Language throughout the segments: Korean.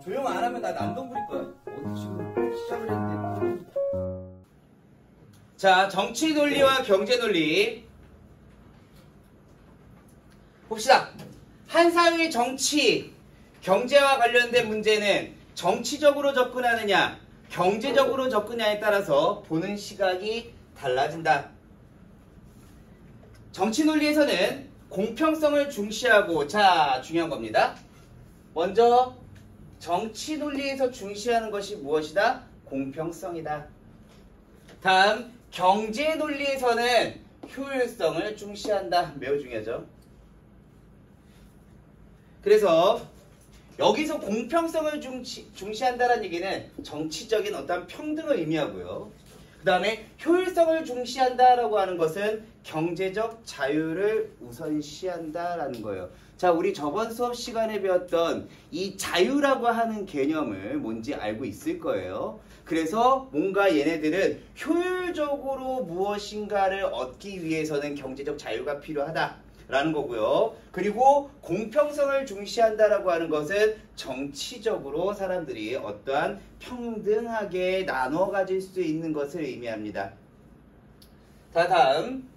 조용 안 하면 나 난동 부릴 거야. 지금 시작을 했는데. 자, 정치 논리와 경제 논리. 봅시다. 한 사회의 정치, 경제와 관련된 문제는 정치적으로 접근하느냐, 경제적으로 접근하느냐에 따라서 보는 시각이 달라진다. 정치 논리에서는 공평성을 중시하고, 자, 중요한 겁니다. 먼저 정치 논리에서 중시하는 것이 무엇이다? 공평성이다. 다음, 경제 논리에서는 효율성을 중시한다. 매우 중요하죠. 그래서 여기서 공평성을 중시한다는 얘기는 정치적인 어떤 평등을 의미하고요. 그 다음에 효율성을 중시한다라고 하는 것은 경제적 자유를 우선시한다라는 거예요. 자, 우리 저번 수업 시간에 배웠던 이 자유라고 하는 개념을 뭔지 알고 있을 거예요. 그래서 뭔가 얘네들은 효율적으로 무엇인가를 얻기 위해서는 경제적 자유가 필요하다라는 거고요. 그리고 공평성을 중시한다라고 하는 것은 정치적으로 사람들이 어떠한 평등하게 나눠 가질 수 있는 것을 의미합니다. 다음.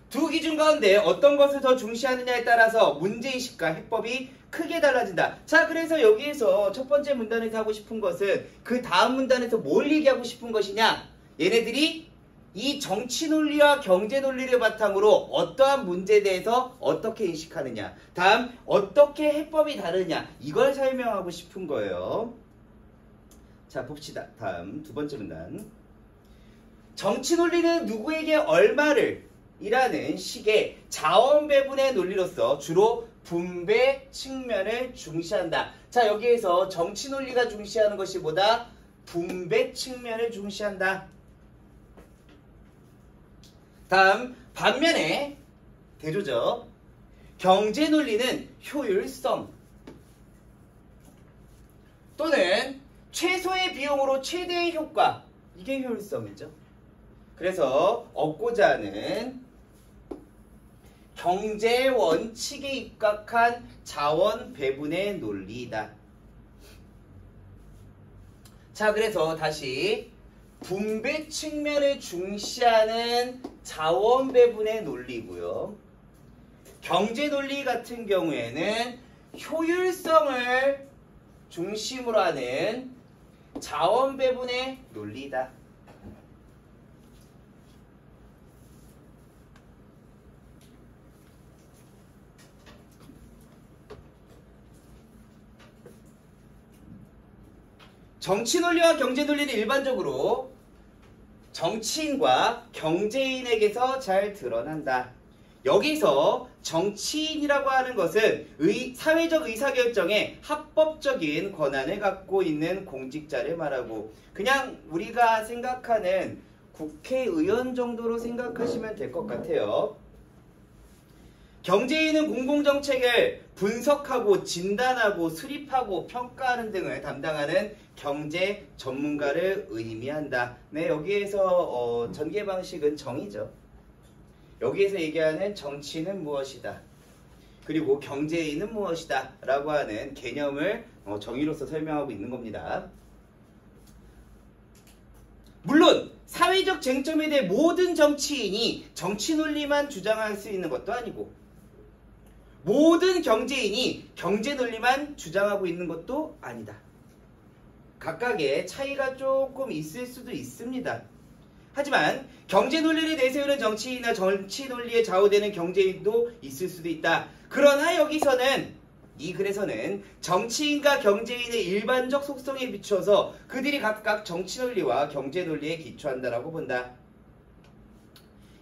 두 기준 가운데 어떤 것을 더 중시하느냐에 따라서 문제의식과 해법이 크게 달라진다. 자, 그래서 여기에서 첫 번째 문단에서 하고 싶은 것은 그 다음 문단에서 뭘 얘기하고 싶은 것이냐? 얘네들이 이 정치 논리와 경제 논리를 바탕으로 어떠한 문제에 대해서 어떻게 인식하느냐. 다음, 어떻게 해법이 다르냐. 이걸 설명하고 싶은 거예요. 자, 봅시다. 다음 두 번째 문단. 정치 논리는 누구에게 얼마를 이라는 식의 자원 배분의 논리로서 주로 분배 측면을 중시한다. 자, 여기에서 정치 논리가 중시하는 것이 뭐다? 분배 측면을 중시한다. 다음, 반면에 대조적 경제 논리는 효율성 또는 최소의 비용으로 최대의 효과, 이게 효율성이죠. 그래서 얻고자 하는 경제 원칙에 입각한 자원 배분의 논리이다. 자, 그래서 다시 분배 측면을 중시하는 자원 배분의 논리고요. 경제 논리 같은 경우에는 효율성을 중심으로 하는 자원 배분의 논리다. 정치 논리와 경제 논리는 일반적으로 정치인과 경제인에게서 잘 드러난다. 여기서 정치인이라고 하는 것은 사회적 의사결정에 합법적인 권한을 갖고 있는 공직자를 말하고, 그냥 우리가 생각하는 국회의원 정도로 생각하시면 될 것 같아요. 경제인은 공공정책을 분석하고 진단하고 수립하고 평가하는 등을 담당하는 경제 전문가를 의미한다. 네, 여기에서 전개 방식은 정의죠. 여기에서 얘기하는 정치는 무엇이다. 그리고 경제인은 무엇이다. 라고 하는 개념을 정의로서 설명하고 있는 겁니다. 물론 사회적 쟁점에 대해 모든 정치인이 정치 논리만 주장할 수 있는 것도 아니고 모든 경제인이 경제 논리만 주장하고 있는 것도 아니다. 각각의 차이가 조금 있을 수도 있습니다. 하지만 경제 논리를 내세우는 정치인이나 정치 논리에 좌우되는 경제인도 있을 수도 있다. 그러나 여기서는 이 글에서는 정치인과 경제인의 일반적 속성에 비추어서 그들이 각각 정치 논리와 경제 논리에 기초한다라고 본다.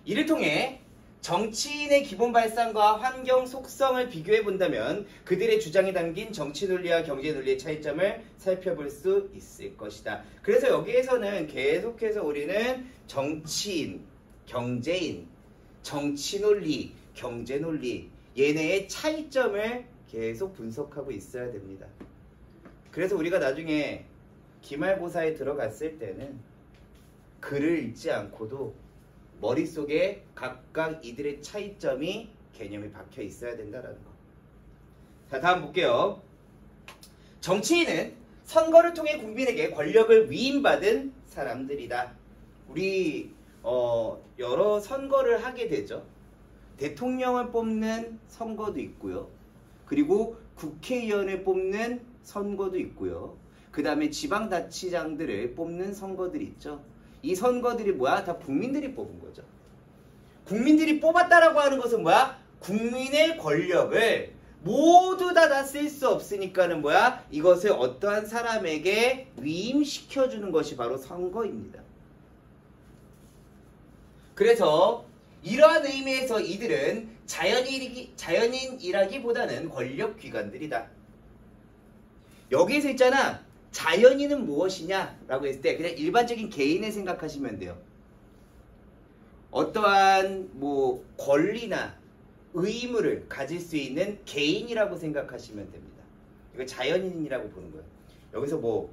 이를 통해 정치인의 기본 발상과 환경 속성을 비교해 본다면 그들의 주장이 담긴 정치 논리와 경제 논리의 차이점을 살펴볼 수 있을 것이다. 그래서 여기에서는 계속해서 우리는 정치인, 경제인, 정치 논리, 경제 논리, 얘네의 차이점을 계속 분석하고 있어야 됩니다. 그래서 우리가 나중에 기말고사에 들어갔을 때는 글을 읽지 않고도 머릿속에 각각 이들의 차이점이 개념이 박혀 있어야 된다는 거. 자, 다음 볼게요. 정치인은 선거를 통해 국민에게 권력을 위임받은 사람들이다. 우리 여러 선거를 하게 되죠. 대통령을 뽑는 선거도 있고요. 그리고 국회의원을 뽑는 선거도 있고요. 그 다음에 지방자치장들을 뽑는 선거들이 있죠. 이 선거들이 뭐야? 다 국민들이 뽑은 거죠. 국민들이 뽑았다라고 하는 것은 뭐야? 국민의 권력을 모두 다 쓸 수 없으니까는 뭐야? 이것을 어떠한 사람에게 위임시켜주는 것이 바로 선거입니다. 그래서 이러한 의미에서 이들은 자연인이라기보다는 권력기관들이다. 여기에서 있잖아. 자연인은 무엇이냐? 라고 했을 때 그냥 일반적인 개인을 생각하시면 돼요. 어떠한 권리나 의무를 가질 수 있는 개인이라고 생각하시면 됩니다. 이걸 자연인이라고 보는 거예요. 여기서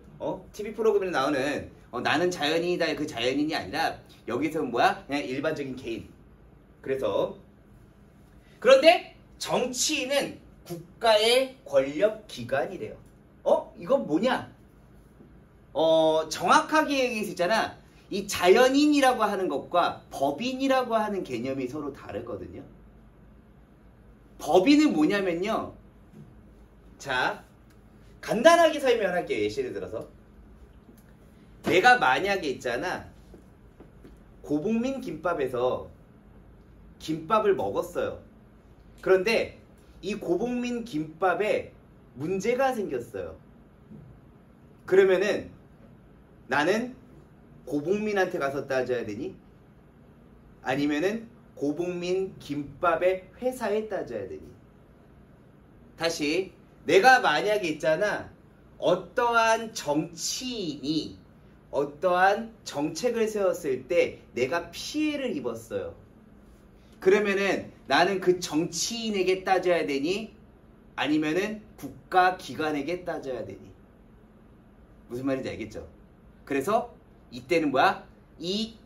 TV 프로그램에 나오는 나는 자연인이다 그 자연인이 아니라 여기서는 뭐야? 그냥 일반적인 개인. 그런데 정치인은 국가의 권력기관이래요. 이건 뭐냐? 정확하게 얘기해서 있잖아. 이 자연인이라고 하는 것과 법인이라고 하는 개념이 서로 다르거든요. 법인은 뭐냐면요. 자, 간단하게 설명할게요. 예시를 들어서. 내가 만약에 있잖아. 고복민 김밥에서 김밥을 먹었어요. 그런데 이 고복민 김밥에 문제가 생겼어요. 그러면은 나는 고복민한테 가서 따져야 되니? 아니면은 고복민 김밥의 회사에 따져야 되니? 다시 내가 만약에 있잖아. 어떠한 정치인이 어떠한 정책을 세웠을 때 내가 피해를 입었어요. 그러면은 나는 그 정치인에게 따져야 되니? 아니면은 국가기관에게 따져야 되니? 무슨 말인지 알겠죠? 그래서 이때는 뭐야? 이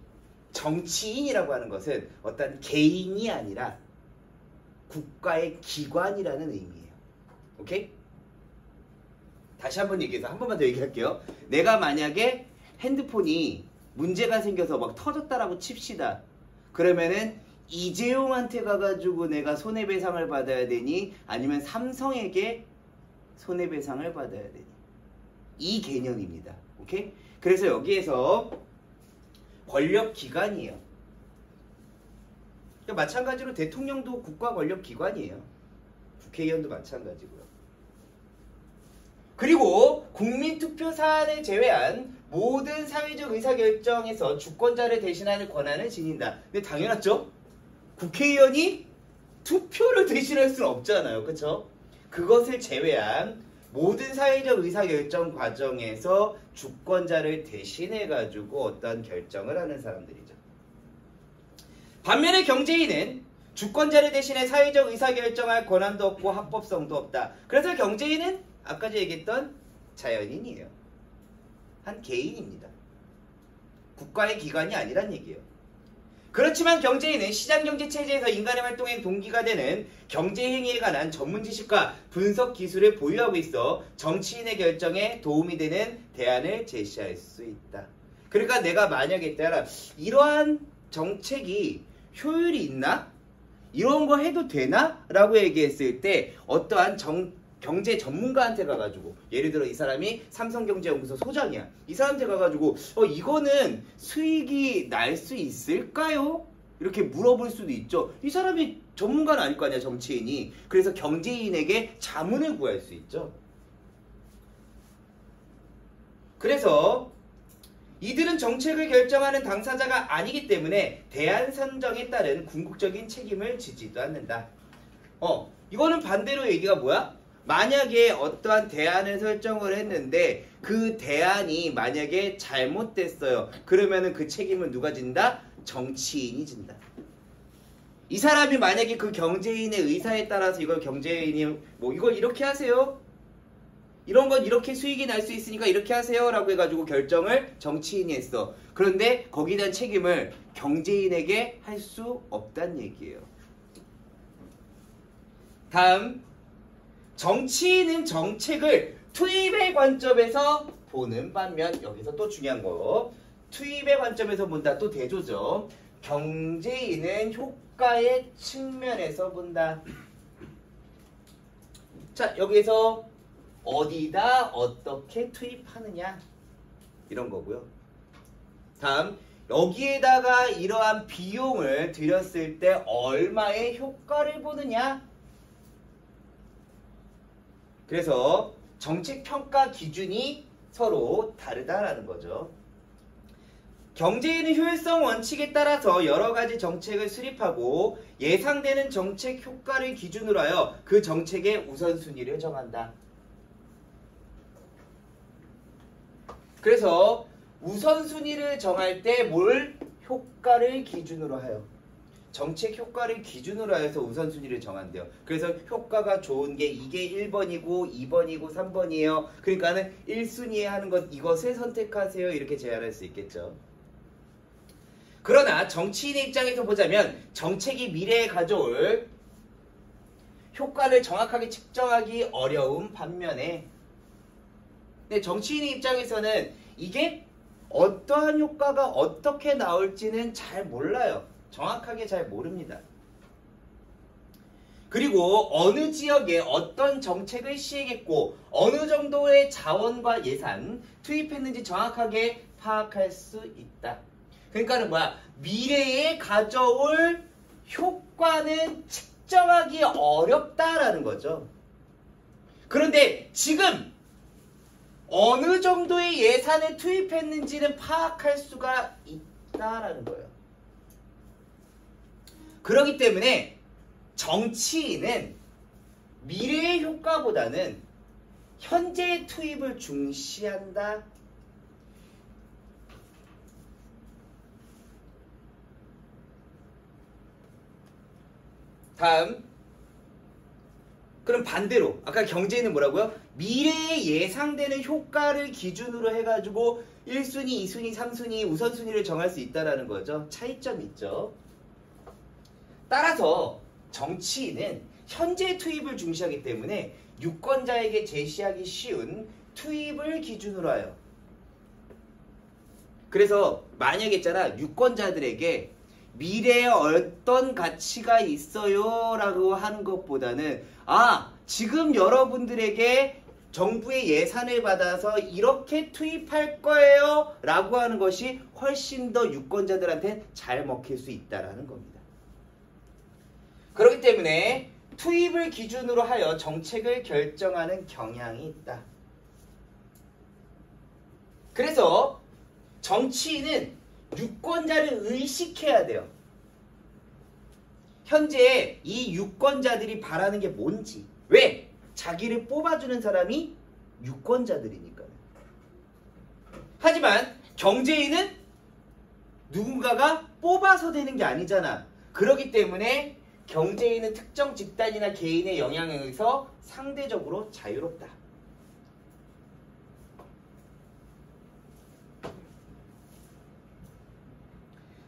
정치인이라고 하는 것은 어떤 개인이 아니라 국가의 기관이라는 의미예요. 오케이? 다시 한번 얘기해서 한 번만 더 얘기할게요. 내가 만약에 핸드폰이 문제가 생겨서 막 터졌다라고 칩시다. 그러면은 이재용한테 가가지고 내가 손해배상을 받아야 되니? 아니면 삼성에게 손해배상을 받아야 되니? 이 개념입니다. 오케이? 그래서 여기에서 권력기관이에요. 그러니까 마찬가지로 대통령도 국가 권력기관이에요. 국회의원도 마찬가지고요. 그리고 국민투표 사안을 제외한 모든 사회적 의사결정에서 주권자를 대신하는 권한을 지닌다. 근데 당연하죠? 국회의원이 투표를 대신할 수는 없잖아요. 그쵸? 그것을 제외한 모든 사회적 의사결정 과정에서 주권자를 대신해가지고 어떤 결정을 하는 사람들이죠. 반면에 경제인은 주권자를 대신해 사회적 의사결정할 권한도 없고 합법성도 없다. 그래서 경제인은 아까 제가 얘기했던 자연인이에요. 한 개인입니다. 국가의 기관이 아니란 얘기예요. 그렇지만 경제인은 시장경제체제에서 인간의 활동의 동기가 되는 경제행위에 관한 전문 지식과 분석 기술을 보유하고 있어 정치인의 결정에 도움이 되는 대안을 제시할 수 있다. 그러니까 내가 만약에 있다라 이러한 정책이 효율이 있나? 이런 거 해도 되나? 라고 얘기했을 때 어떠한 경제 전문가한테 가가지고 예를 들어 이 사람이 삼성경제연구소 소장이야. 이 사람한테 가가지고 이거는 수익이 날 수 있을까요? 이렇게 물어볼 수도 있죠. 이 사람이 전문가는 아닐 거 아니야, 정치인이. 그래서 경제인에게 자문을 구할 수 있죠. 그래서 이들은 정책을 결정하는 당사자가 아니기 때문에 대안 선정에 따른 궁극적인 책임을 지지도 않는다. 이거는 반대로 얘기가 뭐야? 만약에 어떠한 대안을 설정을 했는데 그 대안이 만약에 잘못됐어요. 그러면은 그 책임은 누가 진다? 정치인이 진다. 이 사람이 만약에 그 경제인의 의사에 따라서 이걸 경제인이 이걸 이렇게 하세요. 이런 건 이렇게 수익이 날 수 있으니까 이렇게 하세요 라고 해가지고 결정을 정치인이 했어. 그런데 거기에 대한 책임을 경제인에게 할 수 없다는 얘기예요. 다음, 정치인은 정책을 투입의 관점에서 보는 반면 여기서 또 중요한 거 투입의 관점에서 본다. 또 대조죠. 경제인은 효과의 측면에서 본다. 자, 여기에서 어디다 어떻게 투입하느냐 이런 거고요. 다음 여기에다가 이러한 비용을 들였을 때 얼마의 효과를 보느냐. 그래서 정책 평가 기준이 서로 다르다라는 거죠. 경제인은 효율성 원칙에 따라서 여러 가지 정책을 수립하고 예상되는 정책 효과를 기준으로 하여 그 정책의 우선순위를 정한다. 그래서 우선순위를 정할 때 뭘 효과를 기준으로 하여 정책 효과를 기준으로 해서 우선순위를 정한대요. 그래서 효과가 좋은 게 이게 1번이고 2번이고 3번이에요. 그러니까는 1순위에 하는 것 이것을 선택하세요. 이렇게 제안할 수 있겠죠. 그러나 정치인의 입장에서 보자면 정책이 미래에 가져올 효과를 정확하게 측정하기 어려운 반면에 정치인의 입장에서는 이게 어떠한 효과가 어떻게 나올지는 잘 몰라요. 정확하게 잘 모릅니다. 그리고 어느 지역에 어떤 정책을 시행했고 어느 정도의 자원과 예산 투입했는지 정확하게 파악할 수 있다. 그러니까는 뭐야? 미래에 가져올 효과는 측정하기 어렵다라는 거죠. 그런데 지금 어느 정도의 예산을 투입했는지는 파악할 수가 있다라는 거예요. 그렇기 때문에 정치인은 미래의 효과보다는 현재의 투입을 중시한다. 다음. 그럼 반대로 아까 경제인은 뭐라고요? 미래에 예상되는 효과를 기준으로 해가지고 1순위, 2순위, 3순위, 우선순위를 정할 수 있다는 거죠. 차이점이 있죠. 따라서 정치인은 현재 투입을 중시하기 때문에 유권자에게 제시하기 쉬운 투입을 기준으로 하여. 그래서 만약에 있잖아 유권자들에게 미래에 어떤 가치가 있어요 라고 하는 것보다는 지금 여러분들에게 정부의 예산을 받아서 이렇게 투입할 거예요 라고 하는 것이 훨씬 더 유권자들한테 잘 먹힐 수 있다는 겁니다. 그렇기 때문에 투입을 기준으로 하여 정책을 결정하는 경향이 있다. 그래서 정치인은 유권자를 의식해야 돼요. 현재 이 유권자들이 바라는 게 뭔지. 왜? 자기를 뽑아주는 사람이 유권자들이니까요. 하지만 경제인은 누군가가 뽑아서 되는 게 아니잖아. 그렇기 때문에 경제인은 특정 집단이나 개인의 영향에 의해서 상대적으로 자유롭다.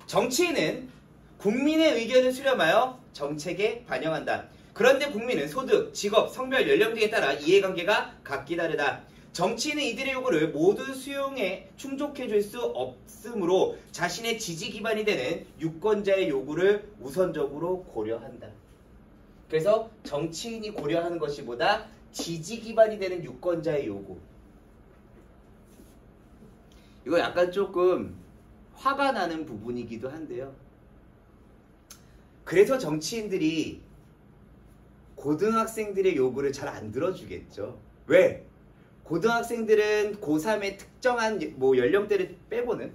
정치인은 국민의 의견을 수렴하여 정책에 반영한다. 그런데 국민은 소득, 직업, 성별, 연령 등에 따라 이해관계가 각기 다르다. 정치인은 이들의 요구를 모두 수용해 충족해 줄 수 없으므로 자신의 지지 기반이 되는 유권자의 요구를 우선적으로 고려한다. 그래서 정치인이 고려하는 것이보다 지지 기반이 되는 유권자의 요구. 이거 약간 조금 화가 나는 부분이기도 한데요. 그래서 정치인들이 고등학생들의 요구를 잘 안 들어주겠죠. 왜? 고등학생들은 고3의 특정한 연령대를 빼고는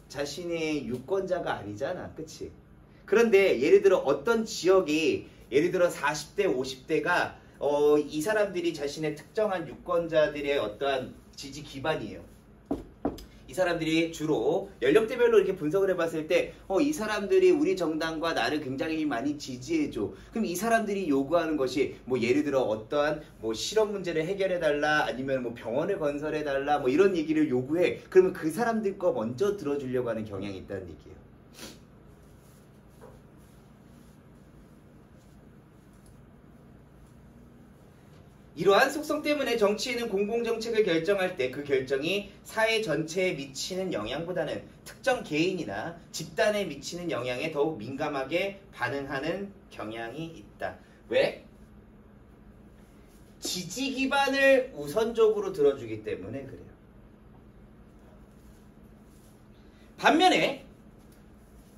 자신의 유권자가 아니잖아. 그치? 그런데 예를 들어 어떤 지역이 예를 들어 40대, 50대가 이 사람들이 자신의 특정한 유권자들의 어떠한 지지 기반이에요. 이 사람들이 주로 연령대별로 이렇게 분석을 해봤을 때 이 사람들이 우리 정당과 나를 굉장히 많이 지지해줘. 그럼 이 사람들이 요구하는 것이 예를 들어 어떠한 실업 문제를 해결해달라 아니면 병원을 건설해달라 이런 얘기를 요구해. 그러면 그 사람들 거 먼저 들어주려고 하는 경향이 있다는 얘기예요. 이러한 속성 때문에 정치인은 공공정책을 결정할 때 그 결정이 사회 전체에 미치는 영향보다는 특정 개인이나 집단에 미치는 영향에 더욱 민감하게 반응하는 경향이 있다. 왜? 지지 기반을 우선적으로 들어주기 때문에 그래요. 반면에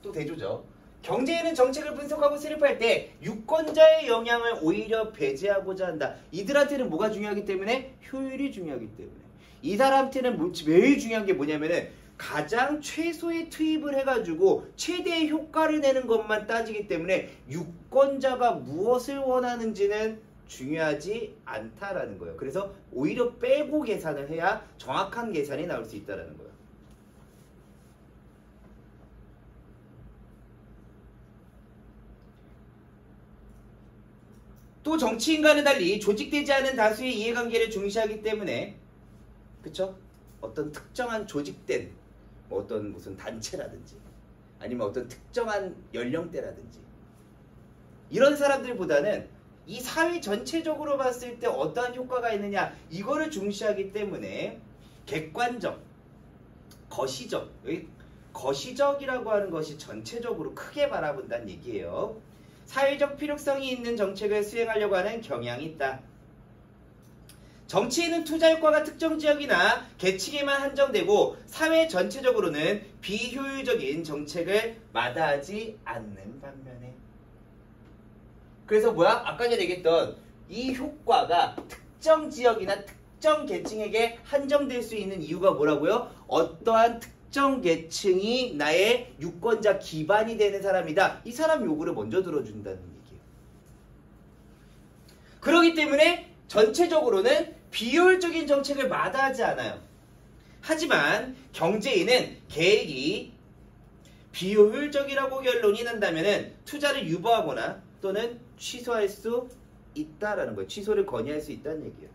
또 대조죠. 경제에는 정책을 분석하고 수립할 때 유권자의 영향을 오히려 배제하고자 한다. 이들한테는 뭐가 중요하기 때문에? 효율이 중요하기 때문에. 이 사람한테는 제일 중요한 게 뭐냐면은 가장 최소의 투입을 해가지고 최대의 효과를 내는 것만 따지기 때문에 유권자가 무엇을 원하는지는 중요하지 않다라는 거예요. 그래서 오히려 빼고 계산을 해야 정확한 계산이 나올 수 있다는 거예요. 또 정치인과는 달리 조직되지 않은 다수의 이해관계를 중시하기 때문에 그쵸? 어떤 특정한 조직된 어떤 무슨 단체라든지 아니면 어떤 특정한 연령대라든지 이런 사람들보다는 이 사회 전체적으로 봤을 때 어떠한 효과가 있느냐 이거를 중시하기 때문에 객관적, 거시적 여기 거시적이라고 하는 것이 전체적으로 크게 바라본다는 얘기예요. 사회적 필요성이 있는 정책을 수행하려고 하는 경향이 있다. 정치인은 투자 효과가 특정 지역이나 계층에만 한정되고 사회 전체적으로는 비효율적인 정책을 마다하지 않는 반면에 그래서 뭐야? 아까 전에 얘기했던 이 효과가 특정 지역이나 특정 계층에게 한정될 수 있는 이유가 뭐라고요? 어떠한 특정 계층이 나의 유권자 기반이 되는 사람이다. 이 사람 요구를 먼저 들어준다는 얘기예요. 그렇기 때문에 전체적으로는 비효율적인 정책을 마다하지 않아요. 하지만 경제인은 계획이 비효율적이라고 결론이 난다면 투자를 유보하거나 또는 취소할 수 있다라는 거예요. 취소를 건의할 수 있다는 얘기예요.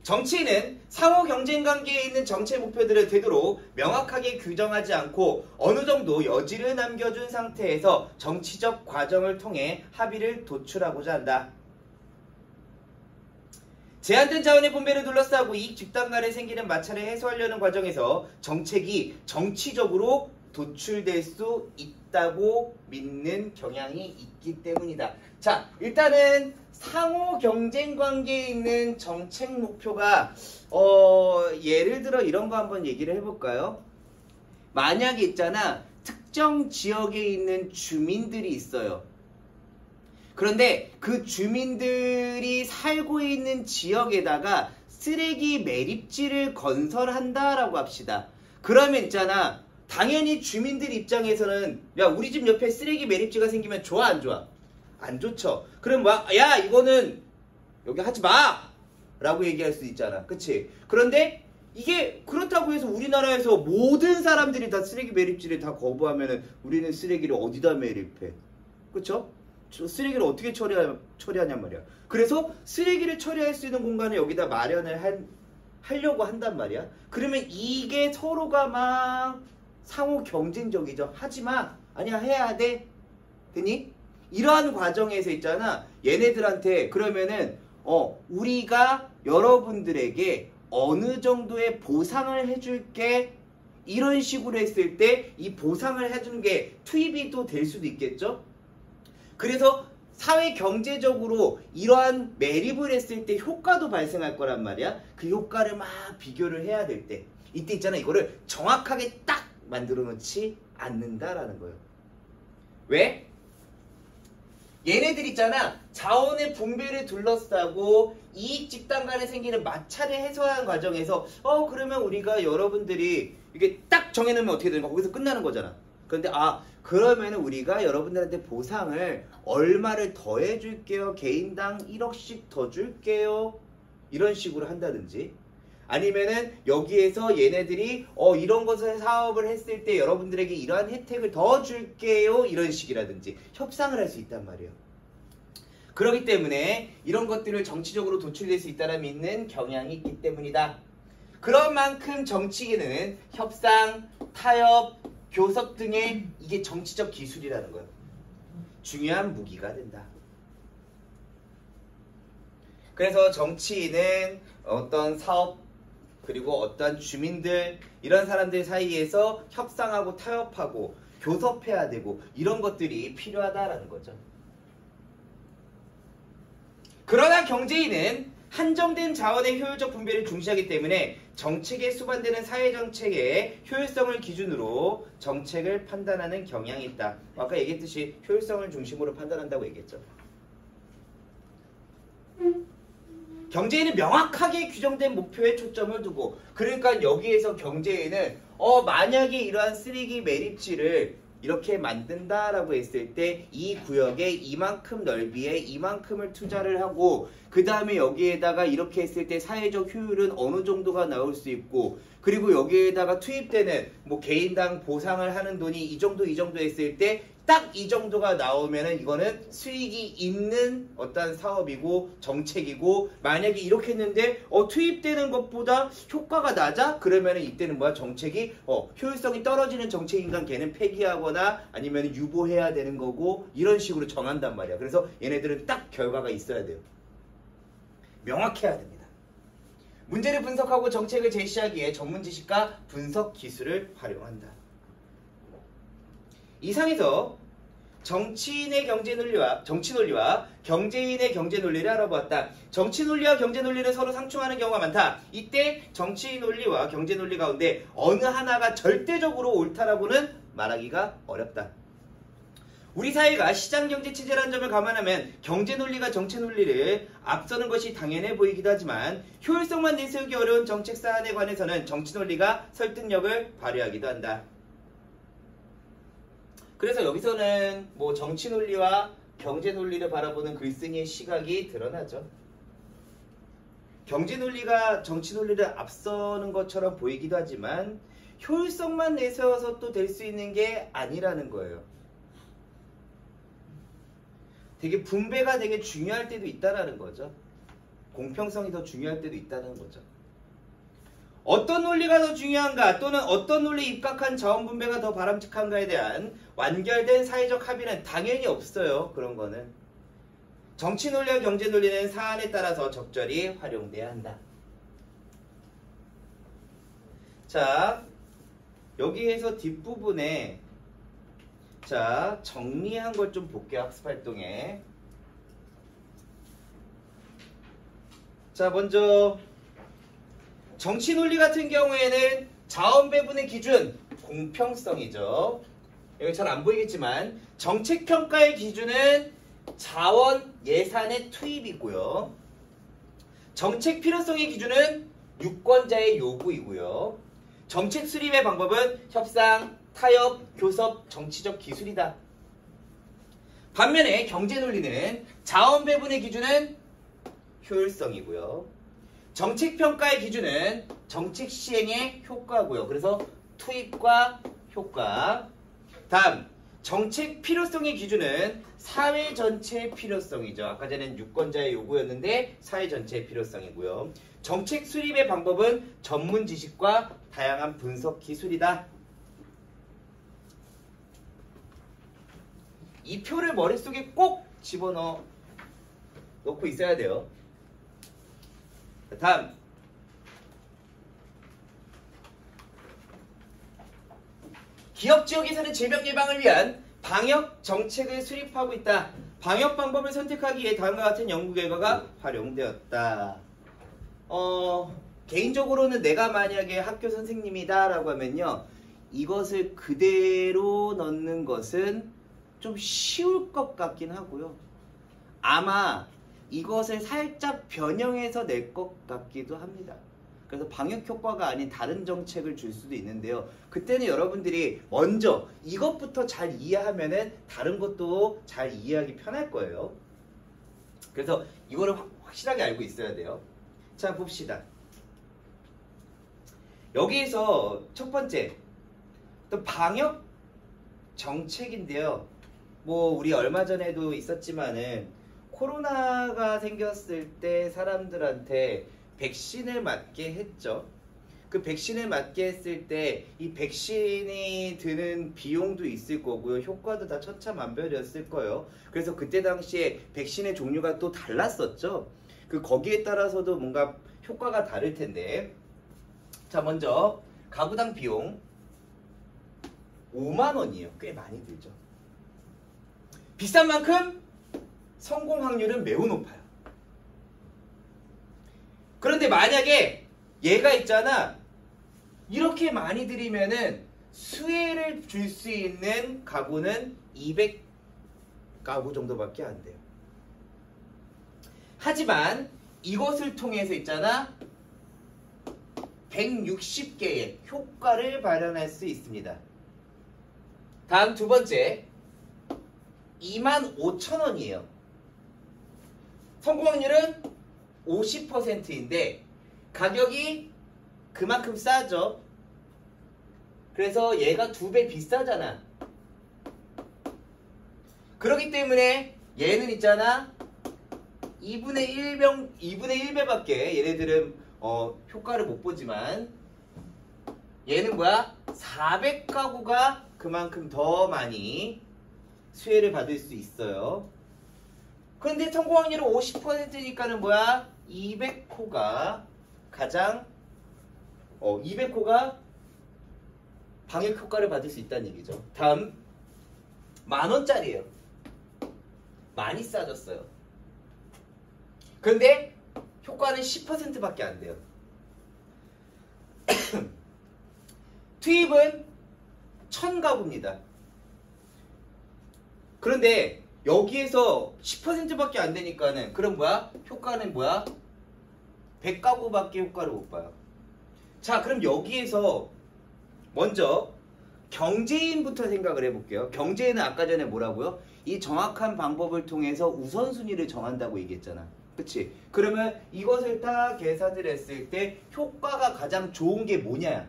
정치인은 상호 경쟁 관계에 있는 정책 목표들을 되도록 명확하게 규정하지 않고 어느 정도 여지를 남겨준 상태에서 정치적 과정을 통해 합의를 도출하고자 한다. 제한된 자원의 분배를 둘러싸고 이익 집단 간에 생기는 마찰을 해소하려는 과정에서 정책이 정치적으로 도출될 수 있다고 믿는 경향이 있기 때문이다. 자, 일단은 상호 경쟁 관계에 있는 정책 목표가 예를 들어 이런 거 한번 얘기를 해볼까요? 만약에 있잖아 특정 지역에 있는 주민들이 있어요. 그런데 그 주민들이 살고 있는 지역에다가 쓰레기 매립지를 건설한다라고 합시다. 그러면 있잖아 당연히 주민들 입장에서는 야 우리 집 옆에 쓰레기 매립지가 생기면 좋아 안 좋아? 안 좋죠. 그럼 뭐 야 이거는 여기 하지 마! 라고 얘기할 수 있잖아. 그치? 그런데 이게 그렇다고 해서 우리나라에서 모든 사람들이 다 쓰레기 매립지를 다 거부하면은 우리는 쓰레기를 어디다 매립해? 그쵸? 쓰레기를 어떻게 처리하냔 말이야. 그래서 쓰레기를 처리할 수 있는 공간을 여기다 마련을 하려고 한단 말이야. 그러면 이게 서로가 막 상호 경쟁적이죠. 하지마. 아니야 해야 돼. 되니? 이러한 과정에서 있잖아. 얘네들한테 그러면은 우리가 여러분들에게 어느 정도의 보상을 해줄게. 이런 식으로 했을 때 이 보상을 해주는 게 투입이 또 될 수도 있겠죠. 그래서 사회 경제적으로 이러한 매립을 했을 때 효과도 발생할 거란 말이야. 그 효과를 막 비교를 해야 될 때 이때 있잖아 이거를 정확하게 딱 만들어 놓지 않는다라는 거예요. 왜? 얘네들 있잖아 자원의 분배를 둘러싸고 이익 집단 간에 생기는 마찰을 해소하는 과정에서 그러면 우리가 여러분들이 이게 딱 정해놓으면 어떻게 되는 거야? 거기서 끝나는 거잖아. 그런데 그러면 우리가 여러분들한테 보상을 얼마를 더 해줄게요. 개인당 1억씩 더 줄게요. 이런 식으로 한다든지 아니면은 여기에서 얘네들이 이런 것을 사업을 했을 때 여러분들에게 이러한 혜택을 더 줄게요. 이런 식이라든지 협상을 할 수 있단 말이에요. 그렇기 때문에 이런 것들을 정치적으로 도출될 수 있다는 믿는 경향이 있기 때문이다. 그런 만큼 정치인은 협상, 타협, 교섭 등의 이게 정치적 기술이라는 거예요. 중요한 무기가 된다. 그래서 정치인은 어떤 사업 그리고 어떤 주민들 이런 사람들 사이에서 협상하고 타협하고 교섭해야 되고 이런 것들이 필요하다라는 거죠. 그러나 경제인은 한정된 자원의 효율적 분배를 중시하기 때문에 정책에 수반되는 사회정책의 효율성을 기준으로 정책을 판단하는 경향이 있다. 아까 얘기했듯이 효율성을 중심으로 판단한다고 얘기했죠. 경제인은 명확하게 규정된 목표에 초점을 두고, 그러니까 여기에서 경제인은 만약에 이러한 쓰레기 매립지를 이렇게 만든다라고 했을 때 이 구역에 이만큼 넓이에 이만큼을 투자를 하고 그 다음에 여기에다가 이렇게 했을 때 사회적 효율은 어느 정도가 나올 수 있고, 그리고 여기에다가 투입되는 뭐 개인당 보상을 하는 돈이 이 정도 했을 때 딱 이 정도가 나오면은 이거는 수익이 있는 어떤 사업이고 정책이고, 만약에 이렇게 했는데 투입되는 것보다 효과가 낮아? 그러면은 이때는 뭐야? 정책이 효율성이 떨어지는 정책인간 걔는 폐기하거나 아니면 유보해야 되는 거고, 이런 식으로 정한단 말이야. 그래서 얘네들은 딱 결과가 있어야 돼요. 명확해야 됩니다. 문제를 분석하고 정책을 제시하기에 전문 지식과 분석 기술을 활용한다. 이상에서 정치인의 경제 논리와 정치 논리와 경제인의 경제 논리를 알아보았다. 정치 논리와 경제 논리는 서로 상충하는 경우가 많다. 이때 정치 논리와 경제 논리 가운데 어느 하나가 절대적으로 옳다라고는 말하기가 어렵다. 우리 사회가 시장경제 체제라는 점을 감안하면 경제 논리가 정치 논리를 앞서는 것이 당연해 보이기도 하지만, 효율성만 내세우기 어려운 정책 사안에 관해서는 정치 논리가 설득력을 발휘하기도 한다. 그래서 여기서는 뭐 정치 논리와 경제 논리를 바라보는 글쓴이의 시각이 드러나죠. 경제 논리가 정치 논리를 앞서는 것처럼 보이기도 하지만 효율성만 내세워서 또 될 수 있는 게 아니라는 거예요. 되게 분배가 되게 중요할 때도 있다라는 거죠. 공평성이 더 중요할 때도 있다는 거죠. 어떤 논리가 더 중요한가, 또는 어떤 논리에 입각한 자원 분배가 더 바람직한가에 대한 완결된 사회적 합의는 당연히 없어요. 그런 거는. 정치 논리와 경제 논리는 사안에 따라서 적절히 활용돼야 한다. 자, 여기에서 뒷부분에 자, 정리한 걸 좀 볼게요. 학습활동에. 자, 먼저 정치 논리 같은 경우에는 자원 배분의 기준, 공평성이죠. 여기 잘 안 보이겠지만 정책 평가의 기준은 자원 예산의 투입이고요. 정책 필요성의 기준은 유권자의 요구이고요. 정책 수립의 방법은 협상, 타협, 교섭, 정치적 기술이다. 반면에 경제 논리는 자원 배분의 기준은 효율성이고요. 정책 평가의 기준은 정책 시행의 효과고요. 그래서 투입과 효과. 다음, 정책 필요성의 기준은 사회 전체의 필요성이죠. 아까 전에는 유권자의 요구였는데 사회 전체의 필요성이고요. 정책 수립의 방법은 전문 지식과 다양한 분석 기술이다. 이 표를 머릿속에 꼭 집어넣고 있어야 돼요. 다음, 기업 지역에서는 질병 예방을 위한 방역 정책을 수립하고 있다. 방역 방법을 선택하기에 다음과 같은 연구 결과가 활용되었다. 개인적으로는 내가 만약에 학교 선생님이다 라고 하면요, 이것을 그대로 넣는 것은 좀 쉬울 것 같긴 하고요. 아마 이것을 살짝 변형해서 낼 것 같기도 합니다. 그래서 방역 효과가 아닌 다른 정책을 줄 수도 있는데요. 그때는 여러분들이 먼저 이것부터 잘 이해하면은 다른 것도 잘 이해하기 편할 거예요. 그래서 이거를 확실하게 알고 있어야 돼요. 자, 봅시다. 여기에서 첫 번째, 또 방역 정책인데요. 뭐 우리 얼마 전에도 있었지만은 코로나가 생겼을 때 사람들한테 백신을 맞게 했죠. 그 백신을 맞게 했을 때 이 백신이 드는 비용도 있을 거고요. 효과도 다 천차만별이었을 거예요. 그래서 그때 당시에 백신의 종류가 또 달랐었죠. 그 거기에 따라서도 뭔가 효과가 다를 텐데. 자, 먼저 가구당 비용 5만 원이에요. 꽤 많이 들죠. 비싼 만큼 성공 확률은 매우 높아요. 그런데 만약에 얘가 있잖아. 이렇게 많이 들이면은 수혜를 줄 수 있는 가구는 200가구 정도밖에 안 돼요. 하지만 이것을 통해서 있잖아. 160개의 효과를 발현할 수 있습니다. 다음 두 번째 25,000원이에요. 성공 확률은 50%인데 가격이 그만큼 싸죠. 그래서 얘가 2배 비싸잖아. 그렇기 때문에 얘는 있잖아 2분의 1배밖에 얘네들은 효과를 못 보지만 얘는 뭐야? 400가구가 그만큼 더 많이 수혜를 받을 수 있어요. 그런데 성공 확률은 50%니까는 뭐야? 200호가 가장 200호가 방역 효과를 받을 수 있다는 얘기죠. 다음 10,000원짜리예요. 많이 싸졌어요. 그런데 효과는 10%밖에 안 돼요. 투입은 1000가구입니다. 그런데 여기에서 10%밖에 안 되니까는 그럼 뭐야? 효과는 뭐야? 100가구밖에 효과를 못 봐요. 자, 그럼 여기에서 먼저 경제인부터 생각을 해볼게요. 경제인은 아까 전에 뭐라고요? 이 정확한 방법을 통해서 우선순위를 정한다고 얘기했잖아. 그치? 그러면 이것을 딱 계산을 했을 때 효과가 가장 좋은 게 뭐냐?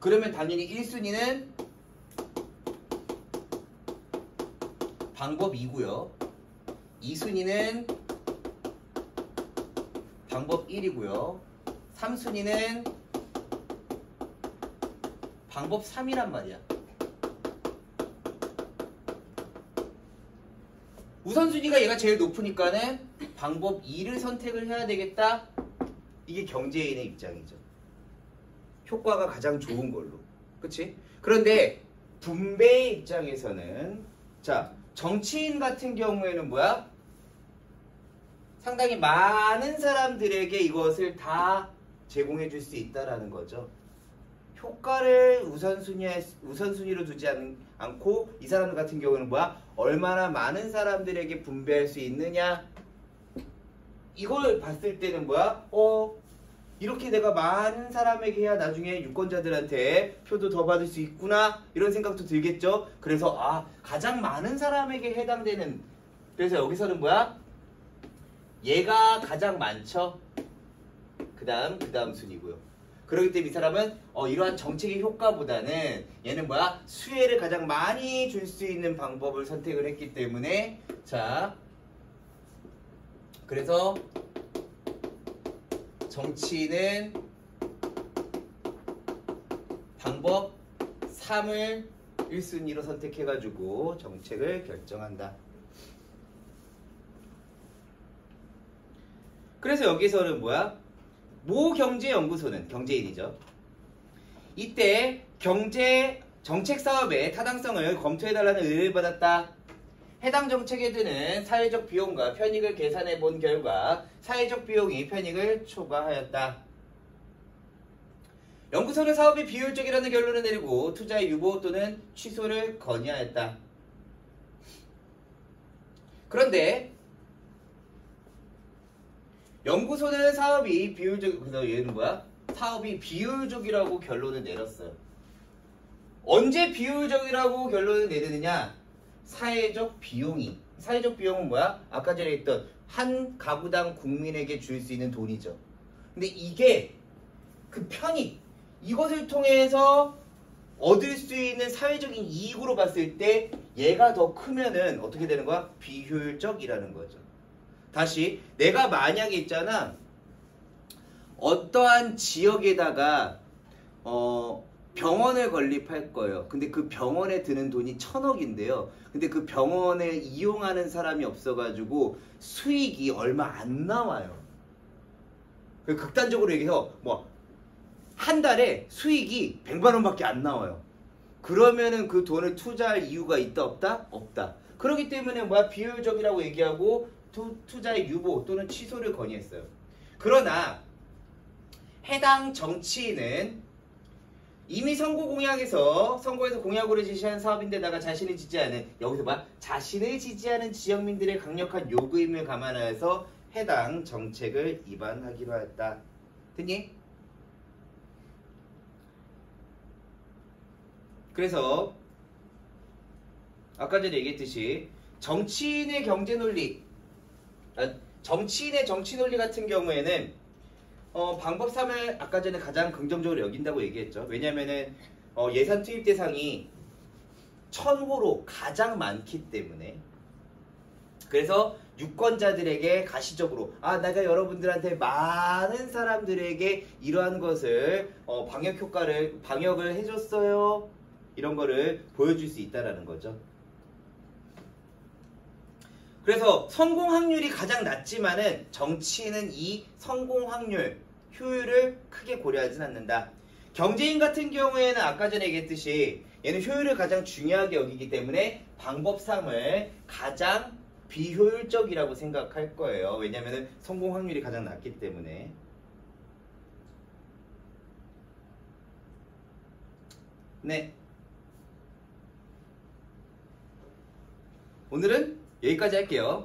그러면 당연히 1순위는 방법 2고요. 2순위는 방법 1이고요. 3순위는 방법 3이란 말이야. 우선순위가 얘가 제일 높으니까는 방법 2를 선택을 해야 되겠다. 이게 경제인의 입장이죠. 효과가 가장 좋은 걸로. 그치? 그런데 분배의 입장에서는 자, 정치인 같은 경우에는 뭐야? 상당히 많은 사람들에게 이것을 다 제공해 줄 수 있다라는 거죠. 효과를 우선순위로 두지 않고 이 사람들 같은 경우는 뭐야? 얼마나 많은 사람들에게 분배할 수 있느냐? 이걸 봤을 때는 뭐야? 이렇게 내가 많은 사람에게 해야 나중에 유권자들한테 표도 더 받을 수 있구나 이런 생각도 들겠죠. 그래서 가장 많은 사람에게 해당되는, 그래서 여기서는 뭐야? 얘가 가장 많죠. 그 다음 순위고요. 그렇기 때문에 이 사람은 이러한 정책의 효과보다는 얘는 뭐야? 수혜를 가장 많이 줄 수 있는 방법을 선택을 했기 때문에 자, 그래서 정치인은 방법 3을 1순위로 선택해가지고 정책을 결정한다. 그래서 여기서는 뭐야? 모경제연구소는 경제인이죠. 이때 경제 정책 사업의 타당성을 검토해달라는 의뢰를 받았다. 해당 정책에 드는 사회적 비용과 편익을 계산해 본 결과 사회적 비용이 편익을 초과하였다. 연구소는 사업이 비효율적이라는 결론을 내리고 투자의 유보 또는 취소를 건의하였다. 그런데 연구소는 사업이 비효율적, 그래서 얘는 뭐야? 사업이 비효율적이라고 결론을 내렸어요. 언제 비효율적이라고 결론을 내리느냐? 사회적 비용은 뭐야? 아까 전에 했던 한 가구당 국민에게 줄 수 있는 돈이죠. 근데 이게 그 편익, 이것을 통해서 얻을 수 있는 사회적인 이익으로 봤을 때 얘가 더 크면은 어떻게 되는 거야? 비효율적이라는 거죠. 다시 내가 만약에 있잖아, 어떠한 지역에다가 병원을 건립할 거예요. 근데 그 병원에 드는 돈이 1,000억인데요. 근데 그 병원을 이용하는 사람이 없어가지고 수익이 얼마 안 나와요. 극단적으로 얘기해서 뭐 한 달에 수익이 100만 원밖에 안 나와요. 그러면은 그 돈을 투자할 이유가 있다 없다? 없다. 그렇기 때문에 뭐야 비효율적이라고 얘기하고 투자의 유보 또는 취소를 건의했어요. 그러나 해당 정치인은 이미 선거에서 공약으로 제시한 사업인데다가 자신을 지지하는 여기서 봐 자신을 지지하는 지역민들의 강력한 요구임을 감안하여서 해당 정책을 입안하기로 하였다. 됐니? 그래서 아까 전에 얘기했듯이 정치인의 경제 논리, 정치인의 정치 논리 같은 경우에는 방법 3을 아까 전에 가장 긍정적으로 여긴다고 얘기했죠. 왜냐면은 예산 투입 대상이 1,000호로 가장 많기 때문에. 그래서 유권자들에게 가시적으로 내가 여러분들한테 많은 사람들에게 이러한 것을 방역을 해줬어요. 이런 거를 보여줄 수 있다라는 거죠. 그래서 성공 확률이 가장 낮지만은 정치인은 이 성공 확률, 효율을 크게 고려하진 않는다. 경제인 같은 경우에는 아까 전에 얘기했듯이 얘는 효율을 가장 중요하게 여기기 때문에 방법 3을 가장 비효율적이라고 생각할 거예요. 왜냐하면 성공 확률이 가장 낮기 때문에. 네. 오늘은 여기까지 할게요.